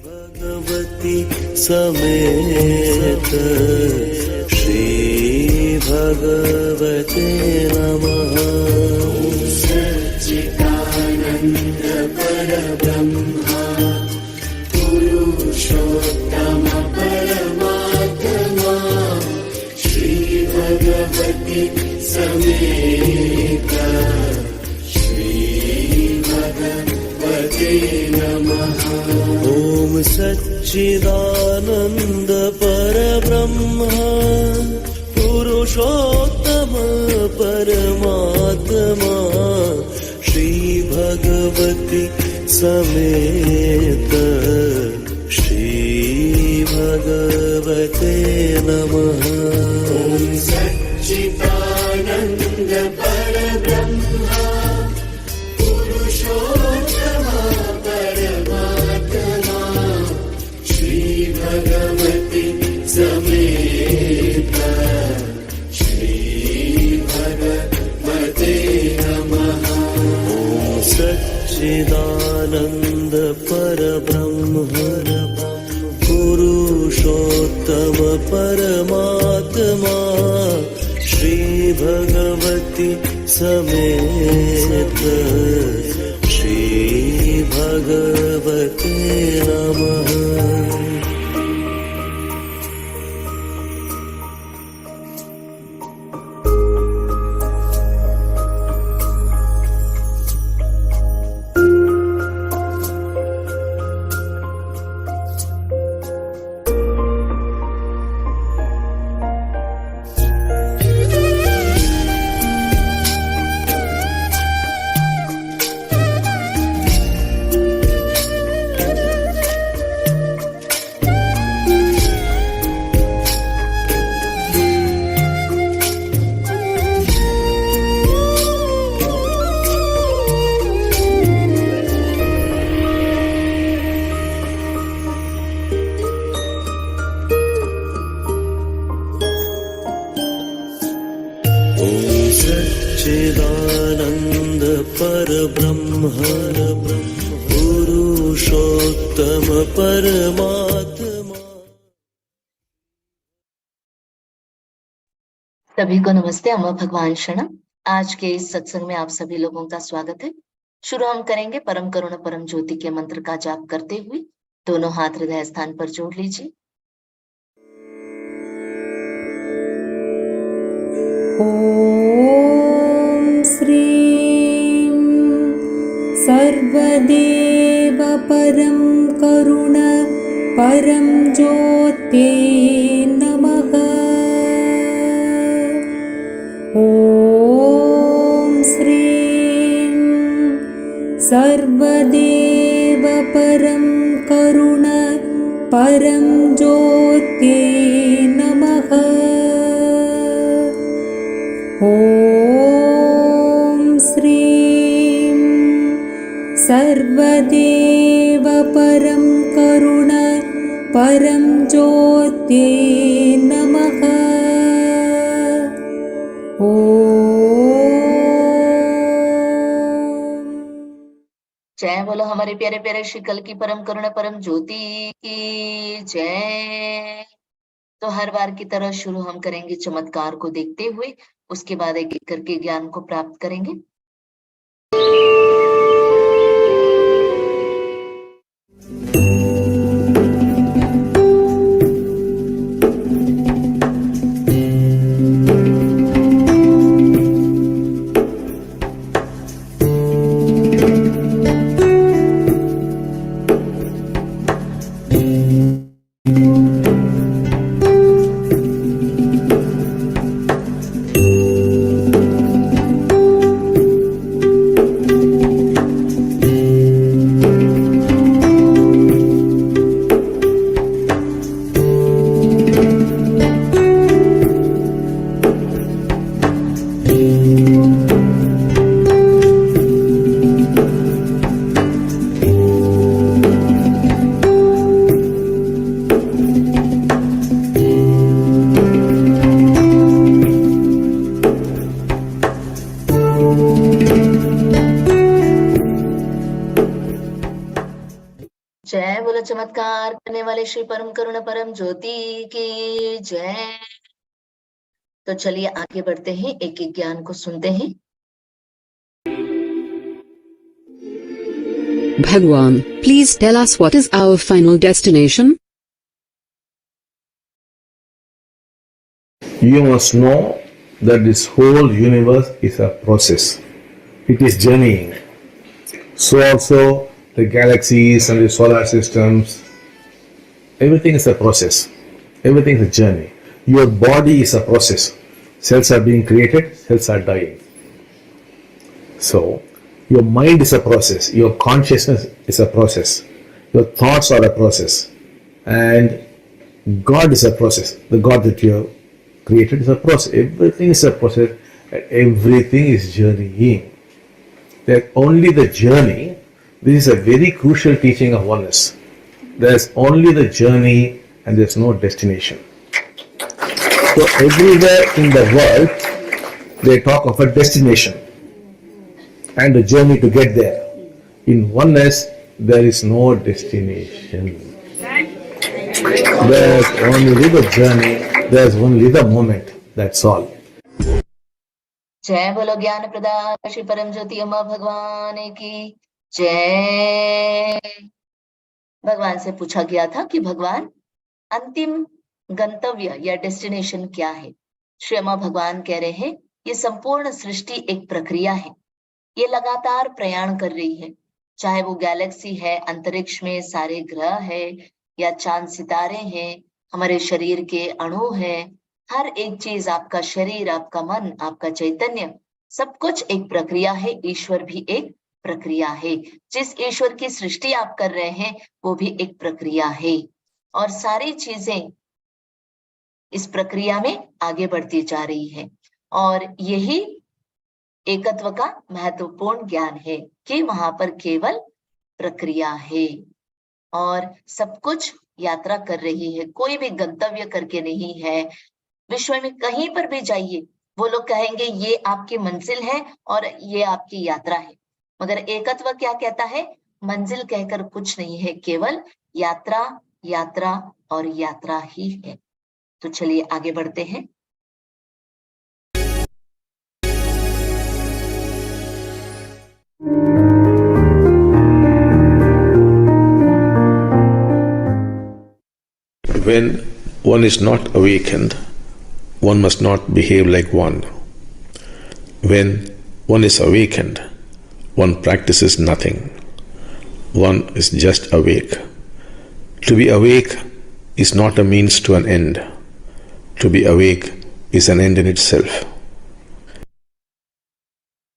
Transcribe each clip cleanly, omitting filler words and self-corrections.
भगवती समेत श्री भगवते नमः। सच्चिदानन्द परब्रह्मा पुरुषोत्तम परमात्मा श्री भगवती समेत श्री भगवते नमः। ॐ सच्चिदानन्द परब्रह्मा पुरुषोत्तम परमात्मा श्री भगवती समेत श्री भगवते नमः। ॐ सच्चिदानन्द परब्रह्मा पुरुषोत्तम परमात्मा श्री भगवती समेत श्री भगवते नमः। ॐ सच्चिदानन्द परब्रह्म पुरुषोत्तम परमात्मा श्री भगवती समेत श्री भगवते नमः। सच्चिदानन्द परब्रह्म पुरुषोत्तम परमात्मा। सभी को नमस्ते, अम्मा भगवान शरण। आज के इस सत्संग में आप सभी लोगों का स्वागत है। शुरू हम करेंगे परम करुणा परम ज्योति के मंत्र का जाप करते हुए। दोनों हाथ हृदय स्थान पर जोड़ लीजिए। ॐ श्रीं सर्वदेव परं करुण परं ज्योते नमः। ॐ श्रीं सर्वदेव परं करुण परं ज्योते नमः। ॐ श्रीं सर्वदेव परं करुण परं ज्योते नमः। जय बोलो हमारे प्यारे प्यारे श्री कल की परम करुणा परम ज्योति की जय। तो हर बार की तरह शुरू हम करेंगे चमत्कार को देखते हुए, उसके बाद एक एक करके ज्ञान को प्राप्त करेंगे। चमत्कार करने वाले श्री परम करुणा परम ज्योति की जय। तो चलिए आगे बढ़ते हैं, एक एक ज्ञान को सुनते हैं। Bhagwan, please tell us what is our final destination? You must know that this whole universe is a process. It is journeying. So also the galaxies and the solar systems, everything is a process. Everything is a journey. Your body is a process. Cells are being created, cells are dying. So your mind is a process. Your consciousness is a process. Your thoughts are a process. And God is a process. The God that you have created is a process. Everything is a process. And everything is journeying. That only the journey. This is a very crucial teaching of oneness. There's only the journey and there's no destination. So everywhere in the world, they talk of a destination and the journey to get there. In oneness, there is no destination. There's only the journey, there's only the moment. That's all. जय बोलो ज्ञान प्रदाता श्री परम ज्योति अम्मा भगवान की जय। भगवान से पूछा गया था कि भगवान अंतिम गंतव्य या डेस्टिनेशन क्या है। श्री अम्मा भगवान कह रहे हैं ये संपूर्ण सृष्टि एक प्रक्रिया है, ये लगातार प्रयाण कर रही है, चाहे वो गैलेक्सी है, अंतरिक्ष में सारे ग्रह है या चांद सितारे हैं, हमारे शरीर के अणु है, हर एक चीज, आपका शरीर, आपका मन, आपका चैतन्य, सब कुछ एक प्रक्रिया है। ईश्वर भी एक प्रक्रिया है। जिस ईश्वर की सृष्टि आप कर रहे हैं वो भी एक प्रक्रिया है और सारी चीजें इस प्रक्रिया में आगे बढ़ती जा रही है। और यही एकत्व का महत्वपूर्ण ज्ञान है कि वहां पर केवल प्रक्रिया है और सब कुछ यात्रा कर रही है, कोई भी गंतव्य करके नहीं है। विश्व में कहीं पर भी जाइए, वो लोग कहेंगे ये आपकी मंजिल है और ये आपकी यात्रा है, मगर एकत्व क्या कहता है? मंजिल कहकर कुछ नहीं है, केवल यात्रा, यात्रा और यात्रा ही है। तो चलिए आगे बढ़ते हैं। When one is not awakened, one must not behave like one. When one is awakened, one practices nothing. One is just awake. To be awake is not a means to an end. To be awake is an end in itself.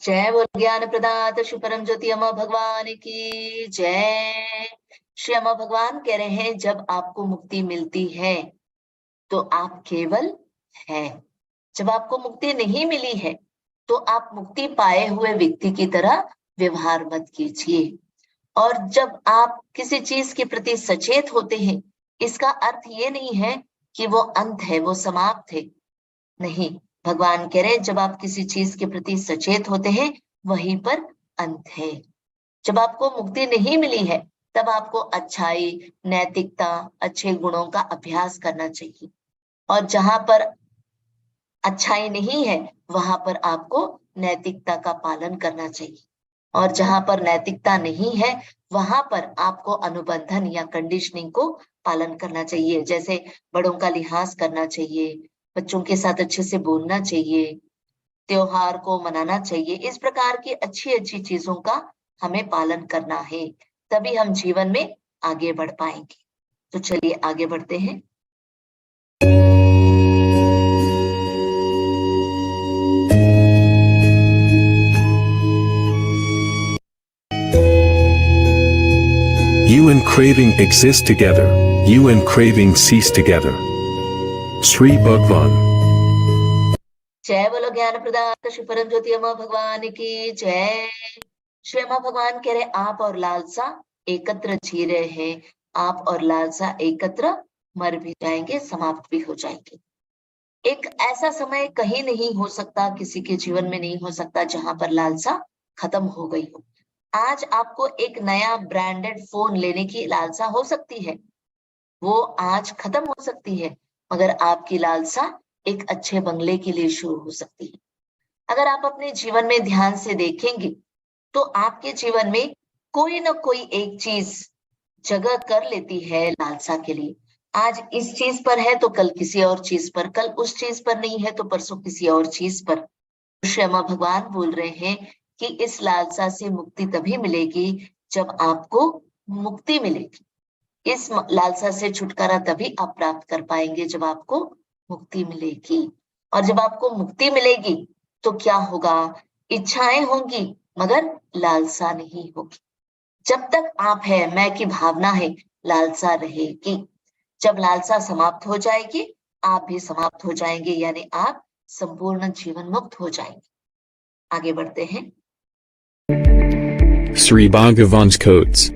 जय बोल ज्ञान प्रदाता श्री परम ज्योति अम्मा भगवान की जय। श्री अम्मा भगवान कह रहे हैं जब आपको मुक्ति मिलती है तो आप केवल है। जब आपको मुक्ति नहीं मिली है तो आप मुक्ति पाए हुए व्यक्ति की तरह व्यवहार मत कीजिए। और जब आप किसी चीज के प्रति सचेत होते हैं, इसका अर्थ ये नहीं है कि वो अंत है, वो समाप्त है, नहीं। भगवान कह रहे जब आप किसी चीज के प्रति सचेत होते हैं वहीं पर अंत है। जब आपको मुक्ति नहीं मिली है तब आपको अच्छाई, नैतिकता, अच्छे गुणों का अभ्यास करना चाहिए। और जहां पर अच्छाई नहीं है वहां पर आपको नैतिकता का पालन करना चाहिए। और जहां पर नैतिकता नहीं है वहां पर आपको अनुबंधन या कंडीशनिंग को पालन करना चाहिए। जैसे बड़ों का लिहाज करना चाहिए, बच्चों के साथ अच्छे से बोलना चाहिए, त्योहार को मनाना चाहिए। इस प्रकार की अच्छी अच्छी चीजों का हमें पालन करना है, तभी हम जीवन में आगे बढ़ पाएंगे। तो चलिए आगे बढ़ते हैं। You and craving exist together. You and craving cease together. Sri Bhagwan. जय बोलो ज्ञान प्रदाता श्री परम ज्योति अम्मा भगवान की जय। श्री अम्मा भगवान कह रहे आप और लालसा एकत्र जी रहे हैं, आप और लालसा एकत्र मर भी जाएंगे, समाप्त भी हो जाएंगे। एक ऐसा समय कहीं नहीं हो सकता, किसी के जीवन में नहीं हो सकता जहां पर लालसा खत्म हो गई हो। आज आपको एक नया ब्रांडेड फोन लेने की लालसा हो सकती है, वो आज खत्म हो सकती है, मगर आपकी लालसा एक अच्छे बंगले के लिए शुरू हो सकती है। अगर आप अपने जीवन में ध्यान से देखेंगे तो आपके जीवन में कोई ना कोई एक चीज जगह कर लेती है लालसा के लिए। आज इस चीज पर है तो कल किसी और चीज पर, कल उस चीज पर नहीं है तो परसों किसी और चीज पर। श्यामा भगवान बोल रहे हैं कि इस लालसा से मुक्ति तभी मिलेगी जब आपको मुक्ति मिलेगी। इस लालसा से छुटकारा तभी आप प्राप्त कर पाएंगे जब आपको मुक्ति मिलेगी। और जब आपको मुक्ति मिलेगी तो क्या होगा? इच्छाएं होंगी मगर लालसा नहीं होगी। जब तक आप है, मैं की भावना है, लालसा रहेगी। जब लालसा समाप्त हो जाएगी आप भी समाप्त हो जाएंगे, यानी आप संपूर्ण जीवन मुक्त हो जाएंगे। आगे बढ़ते हैं। Sri Bhagavan's quotes.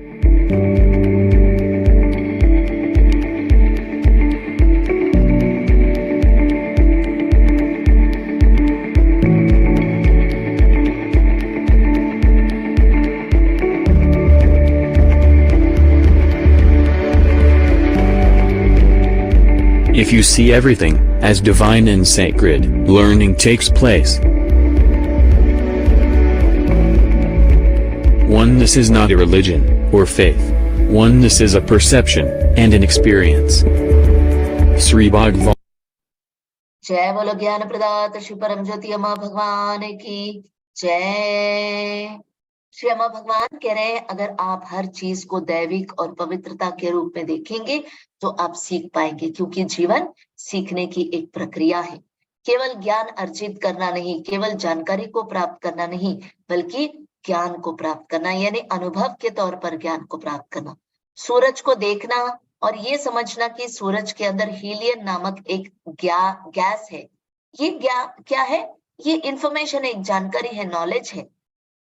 If you see everything as divine and sacred, learning takes place. Oneness is not a religion or faith. Oneness is a perception and an experience. Sri Bhagavan. जय बोलो ज्ञान प्रदाता श्री परम ज्योति अम्मा भगवान की जय। श्री अम्मा भगवान कह रहे हैं अगर आप हर चीज को दैविक और पवित्रता के रूप में देखेंगे तो आप सीख पाएंगे, क्योंकि जीवन सीखने की एक प्रक्रिया है। केवल ज्ञान अर्जित करना नहीं, केवल जानकारी को प्राप्त करना नहीं, बल्कि ज्ञान को प्राप्त करना, यानी अनुभव के तौर पर ज्ञान को प्राप्त करना। सूरज को देखना और ये समझना कि सूरज के अंदर हीलियम नामक एक गैस है। ये क्या है? ये इंफॉर्मेशन, एक जानकारी है, नॉलेज है।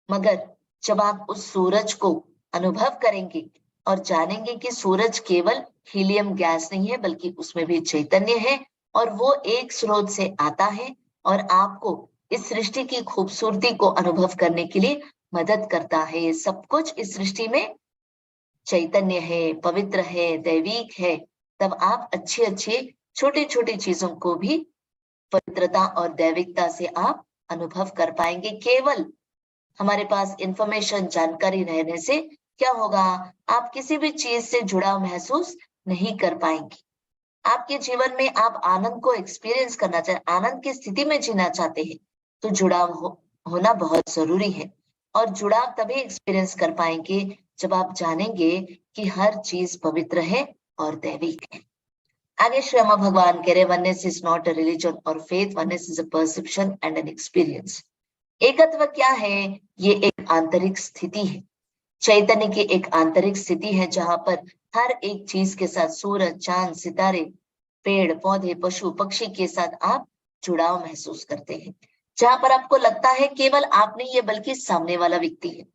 मगर जब आप उस सूरज को अनुभव करेंगे और जानेंगे कि सूरज केवल हीलियम गैस नहीं है, बल्कि उसमें भी चैतन्य है और वो एक स्रोत से आता है और आपको इस सृष्टि की खूबसूरती को अनुभव करने के लिए मदद करता है। सब कुछ इस सृष्टि में चैतन्य है, पवित्र है, दैविक है। तब आप अच्छी छोटी छोटी चीजों को भी पवित्रता और दैविकता से आप अनुभव कर पाएंगे। केवल हमारे पास इंफॉर्मेशन, जानकारी रहने से क्या होगा? आप किसी भी चीज से जुड़ाव महसूस नहीं कर पाएंगे। आपके जीवन में आप आनंद को एक्सपीरियंस करना चाहते, आनंद की स्थिति में जीना चाहते हैं, तो जुड़ाव होना बहुत जरूरी है। और जुड़ाव तभी एक्सपीरियंस कर पाएंगे जब आप जानेंगे कि हर चीज पवित्र है और दैविक है। आगे श्री अम्मा भगवान कह रहे, oneness is not a religion और faith, oneness is a perception and an experience. एकत्व क्या है? ये एक आंतरिक स्थिति है, चैतन्य की एक आंतरिक स्थिति है, जहां पर हर एक चीज के साथ, सूरज, चांद, सितारे, पेड़ पौधे, पशु पक्षी के साथ आप जुड़ाव महसूस करते हैं। जहां पर आपको लगता है केवल आप नहीं है बल्कि सामने वाला व्यक्ति है।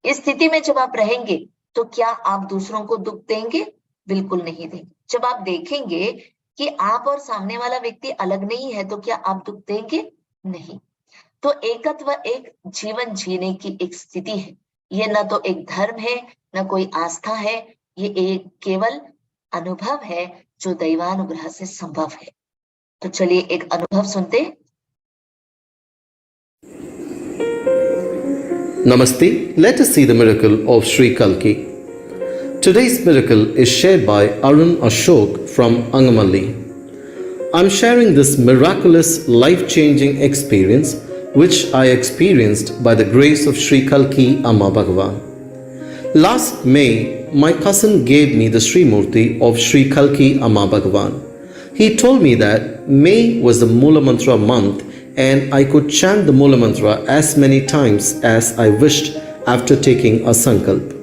इस स्थिति में जब आप रहेंगे तो क्या आप दूसरों को दुख देंगे? बिल्कुल नहीं देंगे। जब आप देखेंगे कि आप और सामने वाला व्यक्ति अलग नहीं है तो क्या आप दुख देंगे? नहीं। तो एकत्व एक जीवन जीने की एक स्थिति है। ये ना तो एक धर्म है, ना कोई आस्था है, ये एक केवल अनुभव है जो दैवानुग्रह से संभव है। तो चलिए एक अनुभव सुनते। Namaste. Let us see the miracle of Sri Kalki. Today's miracle is shared by Arun Ashok from Angamalli. I'm sharing this miraculous, life-changing experience which I experienced by the grace of Sri Kalki Amma Bhagavan. Last May, my cousin gave me the Sri Murti of Sri Kalki Amma Bhagavan. He told me that May was the Mula Mantra month and I could chant the Mula Mantra as many times as I wished after taking a sankalp.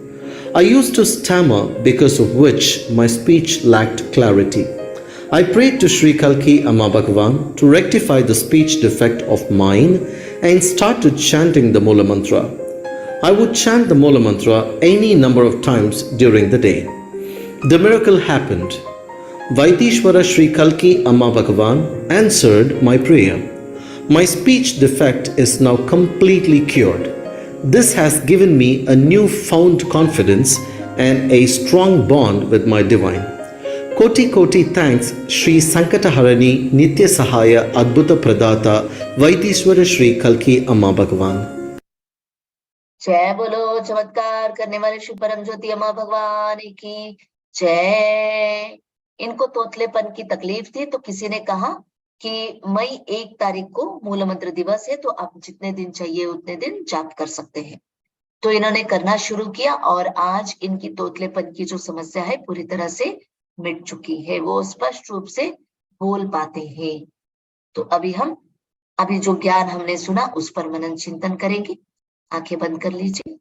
I used to stammer, because of which my speech lacked clarity. I prayed to Sri Kalki Amma Bhagavan to rectify the speech defect of mine and started chanting the Mula Mantra. I would chant the Mula Mantra any number of times during the day. The miracle happened. Vaidishwara Sri Kalki Amma Bhagavan answered my prayer. My speech defect is now completely cured. This has given me a newfound confidence and a strong bond with my divine. Koti Koti thanks Sri Sankataharani Nitya Sahaya Adbhuta Pradata Vaidishwara Sri Kalki Amma Bhagavan. जय बोलो चमत्कार करने वाले श्री परम ज्योति अम्मा भगवान की जय। इनको तोतलेपन की तकलीफ थी तो किसी ने कहा कि मई 1 तारीख को मूल मंत्र दिवस है, तो आप जितने दिन चाहिए उतने दिन जाप कर सकते हैं। तो इन्होंने करना शुरू किया और आज इनकी तोतलेपन की जो समस्या है पूरी तरह से मिट चुकी है, वो स्पष्ट रूप से बोल पाते हैं। तो अभी जो ज्ञान हमने सुना उस पर मनन चिंतन करेंगे। आंखें बंद कर लीजिए।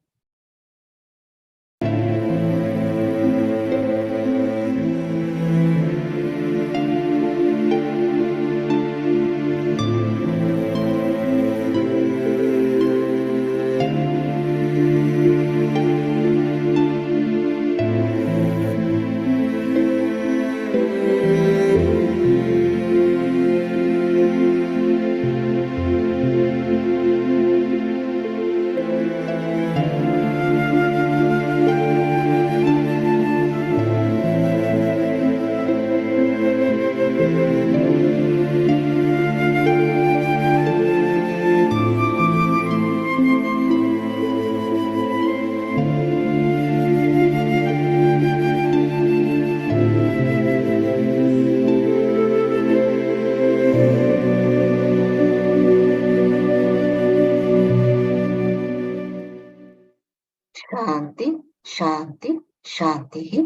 शांति शांति शांति ही।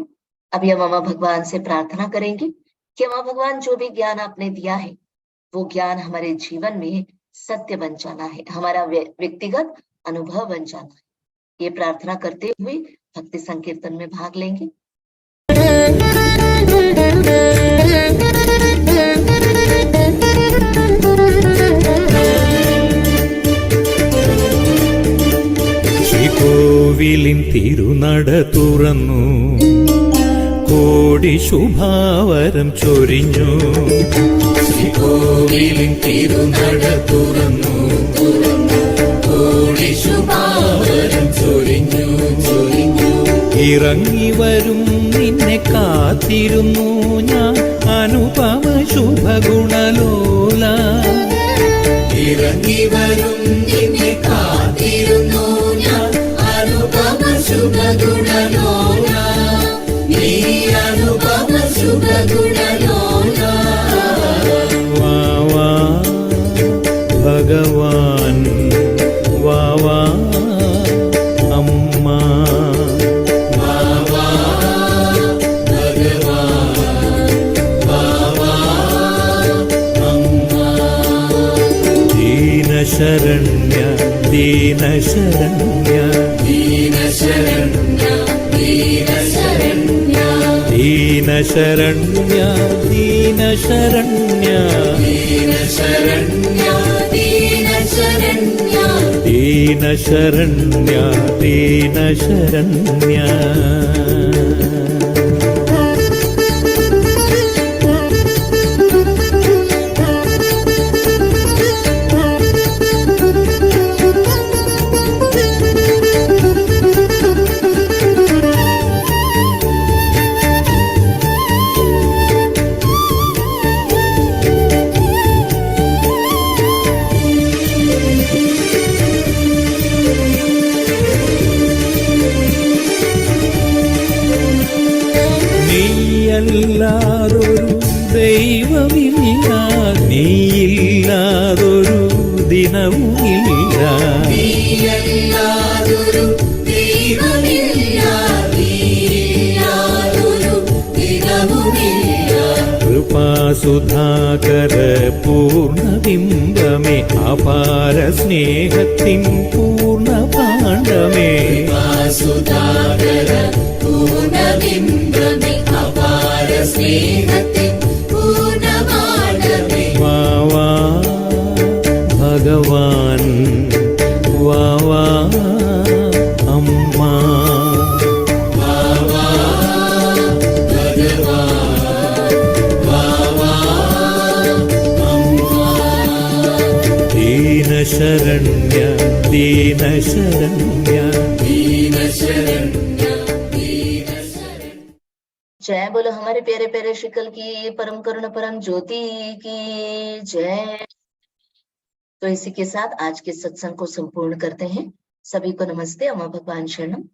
अभी हम अम्मा भगवान से प्रार्थना करेंगे कि अम्मा भगवान जो भी ज्ञान आपने दिया है वो ज्ञान हमारे जीवन में सत्य बन जाना है, हमारा व्यक्तिगत अनुभव बन जाना है। ये प्रार्थना करते हुए भक्ति संकीर्तन में भाग लेंगे। കോവിലിൻ തിരുനട തുറന്നു, കോടി ശുഭാവരം ചൊരിഞ്ഞു. കോവിലിൻ തിരുനട തുറന്നു, കോടി ശുഭാവരം ചൊരിഞ്ഞു. ഇറങ്ങി വരും നിന്നെ കാത്തിരുന്നു ഞാൻ അനുപമ ശുഭഗുണലോല. ഇറങ്ങി വരും നിന്നെ കാത്തിരുന്നു ഞാൻ അനുപമ ശുഭഗുണലോല. നീ അനുപമ ശുഭഗുണലോല. വാ വാ ഭഗവാൻ, വാ വാ അമ്മ, വാ വാ ഭഗവാൻ, വാ വാ അമ്മ. ദീനശരണ്യ ദീനശരണ്യ ദീനശരണ്യ ദീനശരണ്യ ദീനശരണ്യ ദീനശരണ്യ ദീനശരണ്യ ദീനശരണ്യ ദീനശരണ്യ. നീയല്ലാതൊരു ദൈവമില്ല, നീയില്ലാതൊരു ദിനവുമില്ല. നീയല്ലാതൊരു ദൈവമില്ല, നീയില്ലാതൊരു ദിനവുമില്ല. കൃപാസുധാകര പൂർണ്ണബിംബമേ, അപാര സ്നേഹത്തിൻ പൂർണ്ണ പാണ്ഡമേ. കൃപാസുധാകര പൂർണ്ണബിംബമേ, അപാര സ്നേഹത്തിൻ പൂർണ്ണ പാണ്ഡമേ. വാ വാ ഭഗവാൻ, വാ വാ അമ്മ, വാ വാ ഭഗവാൻ, വാ വാ അമ്മ. ദീന दीनशरण्य दीनशरण्य दीनशरण्य जय बोलो हमारे प्यारे प्यारे श्री कल की परम करुण परम ज्योति की जय। तो इसी के साथ आज के सत्संग को संपूर्ण करते हैं। सभी को नमस्ते, अम्मा भगवान शरणम।